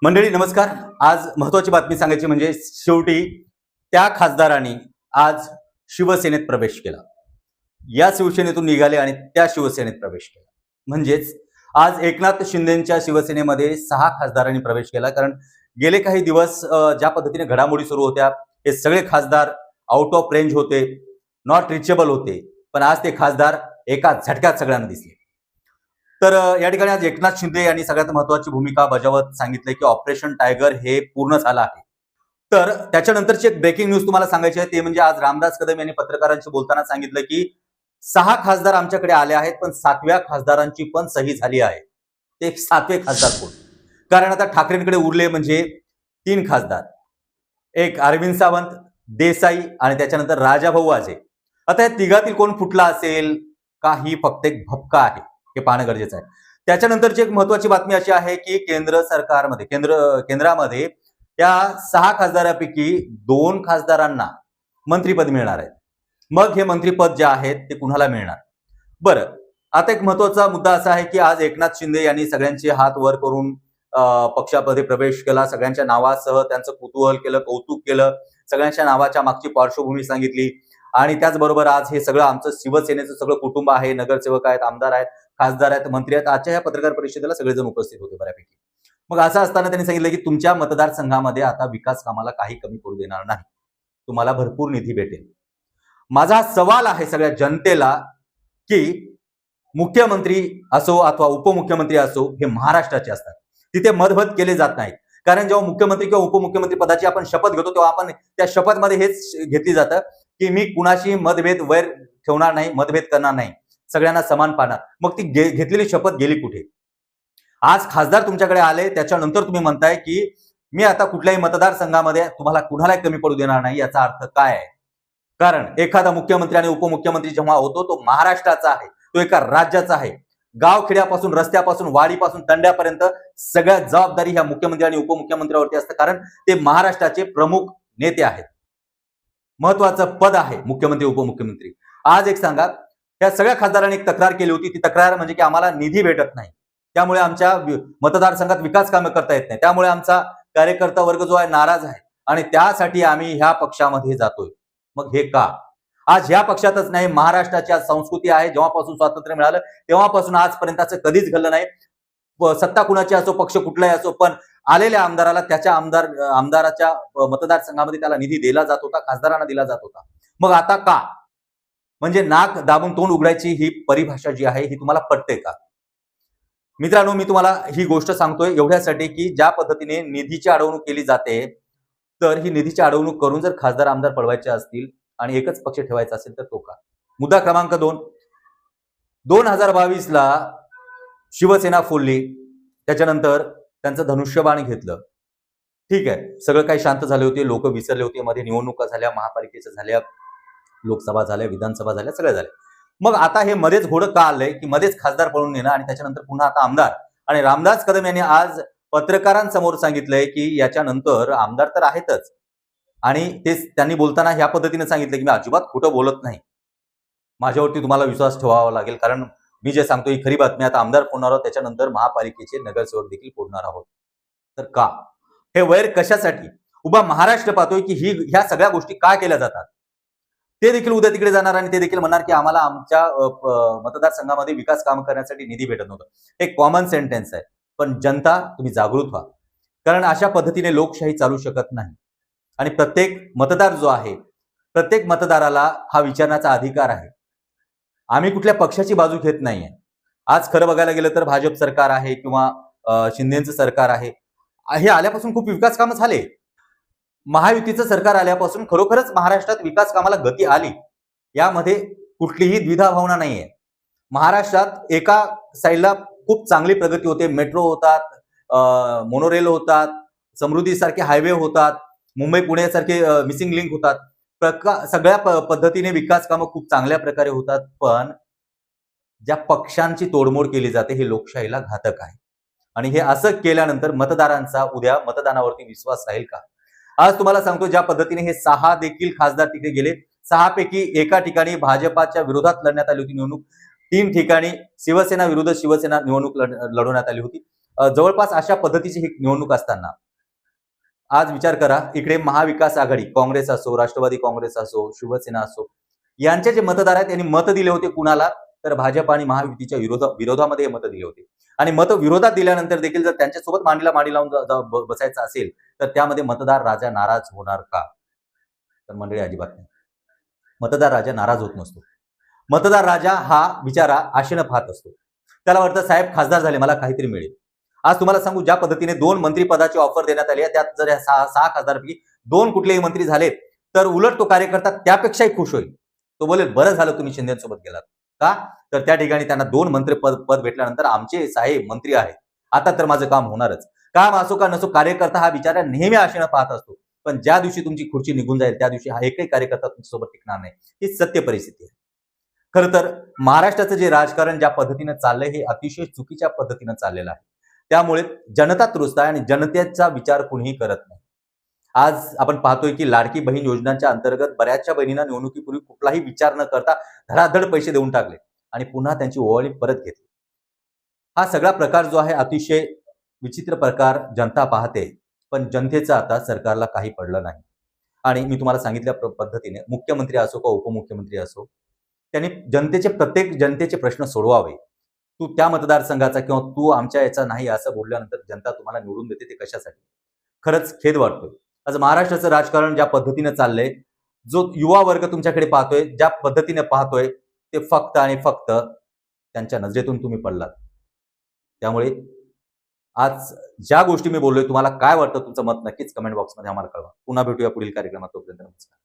मंडळी नमस्कार. आज महत्वाची बातमी सांगायची म्हणजे शेवटी त्या खासदारांनी आज शिवसेनेत प्रवेश केला. या शिवसेनेतून निघाले आणि त्या शिवसेनेत प्रवेश केला. म्हणजेच आज एकनाथ शिंदेच्या शिवसेनेमध्ये 6 खासदारांनी प्रवेश केला. कारण गेले काही दिवस ज्या पद्धतीने घडामोडी सुरू होत्या, हे सगळे खासदार आउट ऑफ रेंज होते, नॉट रिचेबल होते. पण आज ते खासदार एका झटक्यात सगळ्यांना दिसले. तर या ठिकाणी आज एकनाथ शिंदे यांनी सगळ्यात महत्वाची भूमिका बजावत सांगितलंय की ऑपरेशन टायगर हे पूर्ण झालं आहे. तर त्याच्यानंतरची एक ब्रेकिंग न्यूज तुम्हाला सांगायची आहे, ते म्हणजे आज रामदास कदम यांनी पत्रकारांशी बोलताना सांगितलं की 6 खासदार आमच्याकडे आले आहेत, पण 7व्या खासदारांची पण सही झाली आहे. ते 7वे खासदार कोण? कारण आता ठाकरेंकडे उरले म्हणजे 3 खासदार, एक अरविंद सावंत, देसाई आणि त्याच्यानंतर राजाभाऊ आजे. आता या तिघातील कोण फुटला असेल का, ही फक्त एक भपका आहे, हे पाहणं गरजेचं आहे. त्याच्यानंतरची एक महत्वाची बातमी अशी आहे की केंद्रामध्ये त्या 6 खासदारांपैकी 2 खासदारांना मंत्रीपद मिळणार आहे. मग हे मंत्रीपद जे आहेत ते कुणाला मिळणार? बरं, आता एक महत्वाचा मुद्दा असा आहे की आज एकनाथ शिंदे यांनी सगळ्यांचे हात वर करून पक्षामध्ये प्रवेश केला. सगळ्यांच्या नावासह त्यांचं कुतूहल केलं, कौतुक केलं, सगळ्यांच्या नावाच्या मागची पार्श्वभूमी सांगितली. आणि त्याचबरोबर आज हे सगळं आमचं शिवसेनेचं सगळं कुटुंब आहे, नगरसेवक आहेत, आमदार आहेत, खासदार आहेत, मंत्री आहेत. आजच्या या पत्रकार परिषदेला सगळेजण उपस्थित होते बऱ्यापैकी. मग असं असताना त्यांनी सांगितलं की तुमच्या मतदारसंघामध्ये आता विकास कामाला काही कमी पडू देणार नाही, तुम्हाला भरपूर निधी भेटेल. माझा सवाल आहे सगळ्या जनतेला की मुख्यमंत्री असो अथवा उपमुख्यमंत्री असो, हे महाराष्ट्राचे असतात. तिथे मतभेद केले जात नाहीत. कारण जेव्हा मुख्यमंत्री किंवा उपमुख्यमंत्री पदाची आपण शपथ घेतो तेव्हा आपण त्या शपथमध्ये हेच घेतली जातं की मी कुणाशी मतभेद वैर ठेवणार नाही, मतभेद करणार नाही, सगळ्यांना समान पाहणार. मग ती घेतलेली शपथ गेली कुठे? आज खासदार तुमच्याकडे आले, त्याच्यानंतर तुम्ही म्हणताय की मी आता कुठल्याही मतदारसंघामध्ये तुम्हाला कुणालाही कमी पडू देणार नाही. याचा अर्थ काय आहे? कारण एखादा मुख्यमंत्री आणि उपमुख्यमंत्री जेव्हा होतो तो महाराष्ट्राचा आहे, तो एका राज्याचा आहे. गावखेड्यापासून, रस्त्यापासून, वाडीपासून तंड्यापर्यंत सगळ्या जबाबदारी ह्या मुख्यमंत्री आणि उपमुख्यमंत्र्यावरती असते. कारण ते महाराष्ट्राचे प्रमुख नेते आहेत, महत्वाचं पद आहे मुख्यमंत्री उपमुख्यमंत्री. आज एक सांगा, या सगळ्या खासदारांनी एक तक्रार केली होती. ती तक्रार म्हणजे की आम्हाला निधी भेटत नाही, त्यामुळे आमच्या मतदारसंघात विकास कामे करता येत नाही, त्यामुळे आमचा कार्यकर्ता वर्ग जो आहे नाराज आहे आणि त्यासाठी आम्ही ह्या पक्षामध्ये जातोय. मग हे का? आज ह्या पक्षातच नाही, महाराष्ट्राची आज संस्कृती आहे, जेव्हापासून स्वातंत्र्य मिळालं तेव्हापासून आजपर्यंत असं कधीच घडलं नाही. सत्ता कुणाची असो, पक्ष कुठलाही असो, पण आलेल्या आमदाराला त्याच्या आमदाराच्या मतदारसंघामध्ये त्याला निधी दिला जात होता, खासदारांना दिला जात होता. मग आता का? म्हणजे नाक दाबून तोंड उघडायची ही परिभाषा जी आहे ही तुम्हाला पटते का? मित्रांनो, मी तुम्हाला ही गोष्ट सांगतोय एवढ्यासाठी की ज्या पद्धतीने निधीची अडवणूक केली जाते, तर ही निधीची अडवणूक करून जर खासदार आमदार पळवायचे असतील आणि एकच पक्ष ठेवायचा असेल तर तो का? मुद्दा क्रमांक 2, 2022ला शिवसेना फोडली, त्याच्यानंतर त्यांचं धनुष्यबाण घेतलं. ठीक आहे, सगळं काही शांत झाले होते, लोक विसरले होते, मध्ये निवडणुका झाल्या, महापालिकेच्या झाल्या, लोकसभा झाल्या, विधानसभा झाल्या, सगळ्या झाल्या. मग आता हे मध्येच घोडं का आलंय की मध्येच खासदार पळून नेणं आणि त्याच्यानंतर पुन्हा आता आमदार? आणि रामदास कदम यांनी आज पत्रकारांसमोर सांगितलंय की याच्यानंतर आमदार तर आहेतच, आणि तेच त्यांनी बोलताना ह्या पद्धतीने सांगितलं की मी अजिबात खोटं बोलत नाही, माझ्यावरती तुम्हाला विश्वास ठेवावा लागेल, कारण मी जे सांगतो ही खरी बातमी. आता आमदार फोडणार आहोत, त्याच्यानंतर महापालिकेचे नगरसेवक देखील फोडणार आहोत. तर का? हे वैर कशासाठी? उभा महाराष्ट्र पाहतोय की ह्या सगळ्या गोष्टी का केल्या जातात. ते देखील उद्या तिकडे जाणार आणि ते देखील म्हणणार की आम्हाला आमच्या मतदारसंघामध्ये विकास काम करण्यासाठी निधी भेटत नव्हतं. हे कॉमन सेंटेन्स आहे. पण जनता, तुम्ही जागृत व्हा, कारण अशा पद्धतीने लोकशाही चालू शकत नाही. आणि प्रत्येक मतदार जो आहे, प्रत्येक मतदाराला हा विचारण्याचा अधिकार आहे. आम्ही कुठल्या पक्षाची बाजू घेत नाहीये. आज खरं बघायला गेलं तर भाजप सरकार आहे किंवा शिंदेचं सरकार आहे, हे आल्यापासून खूप विकास कामं झाले. महायुतीचं सरकार आल्यापासून खरोखरच महाराष्ट्रात विकास कामाला गती आली, यामध्ये कुठलीही द्विधा भावना नाहीये. महाराष्ट्रात एका साईडला खूप चांगली प्रगती होते, मेट्रो होतात, मोनोरेल होतात, समृद्धी सारखे हायवे होतात, मुंबई पुणे सारखे मिसिंग लिंक होतात, सगळ्या पद्धतीने विकास कामं खूप चांगल्या प्रकारे होतात. पण ज्या पक्षांची तोडमोड केली जाते हे लोकशाहीला घातक आहे. आणि हे असं केल्यानंतर मतदारांचा उद्या मतदानावरती विश्वास राहील का? आज तुम्हाला सांगतो, ज्या पद्धतीने हे 6 देखील खासदार तिकडे गेले, 6 पैकी एका ठिकाणी भाजपाच्या विरोधात लढण्यात आली होती निवडणूक, 3 ठिकाणी शिवसेना विरुद्ध शिवसेना निवडणूक लढवण्यात आली होती. जवळपास अशा पद्धतीची ही निवडणूक असताना आज विचार करा, इकडे महाविकास आघाडी, काँग्रेस असो, राष्ट्रवादी काँग्रेस असो, शिवसेना असो, यांचे जे मतदार आहेत त्यांनी मत दिले होते कुणाला, तर भाजप आणि महायुतीच्या विरोधामध्ये हे मत दिले होते. आणि मत विरोधात दिल्यानंतर देखील जर त्यांच्यासोबत मांडीला मांडी लावून बसायचं असेल, तर त्यामध्ये मतदार राजा नाराज होणार का? तर मंडळी अजिबात नाही. मतदार राजा नाराज होत नसतो. मतदार राजा हा बिचारा आशेनं पाहत असतो. त्याला वाटतं साहेब खासदार झाले, मला काहीतरी मिळेल. आज तुम्हाला सांगू, ज्या पद्धतीने 2 मंत्रिपदाची ऑफर देण्यात आली आहे, त्यात जर 6 खासदारपैकी 2 कुठलेही मंत्री झाले, तर उलट तो कार्यकर्ता त्यापेक्षाही खुश होईल. तो बोलेल, बरं झालं तुम्ही शिंदेसोबत गेलात. का? तर त्या ठिकाणी त्यांना 2 मंत्रिपद भेटल्यानंतर आमचे साहेब मंत्री आहेत, आता तर माझं काम होणारच. काम असो का नसो, कार्यकर्ता हा बिचारा नेहमी आशेनं पाहत असतो. पण ज्या दिवशी तुमची खुर्ची निघून जाईल, त्या दिवशी हा एकही कार्यकर्ता तुमच्यासोबत टिकणार नाही. ही सत्य परिस्थिती आहे. खरं तर महाराष्ट्राचं जे राजकारण ज्या पद्धतीने चाललंय, हे अतिशय चुकीच्या पद्धतीनं चाललेलं आहे. त्यामुळे जनता त्रस्त आहे आणि जनतेचा विचार कुणीही करत नाही. आज आपण पाहतोय की लाडकी बहीण योजनांच्या अंतर्गत बऱ्याचशा बहिणींना निवडणुकीपूर्वी कुठलाही विचार न करता धडाधड पैसे देऊन टाकले आणि पुन्हा त्यांची ओवाळणी परत घेतली. हा सगळा प्रकार जो आहे, अतिशय विचित्र प्रकार जनता पाहते, पण जनतेचं आता सरकारला काही पडलं नाही. आणि मी तुम्हाला सांगितल्या पद्धतीने मुख्यमंत्री असो का उपमुख्यमंत्री असो, त्यांनी प्रत्येक जनतेचे प्रश्न सोडवावे. तू त्या मतदारसंघाचा किंवा तू आमच्या याचा नाही असं बोलल्यानंतर जनता तुम्हाला निवडून देते, ते कशासाठी? खरंच खेद वाटतोय. आज महाराष्ट्राचं राजकारण ज्या पद्धतीने चाललंय, जो युवा वर्ग तुमच्याकडे पाहतोय, ज्या पद्धतीने पाहतोय, ते फक्त आणि फक्त त्यांच्या नजरेतून तुम्ही पडलात. त्यामुळे आज ज्या गोष्टी मी बोललोय, तुम्हाला काय वाटतं, तुमचं मत नक्कीच कमेंट बॉक्समध्ये आम्हाला कळवा. पुन्हा भेटूया पुढील कार्यक्रमात. तोपर्यंत नमस्कार.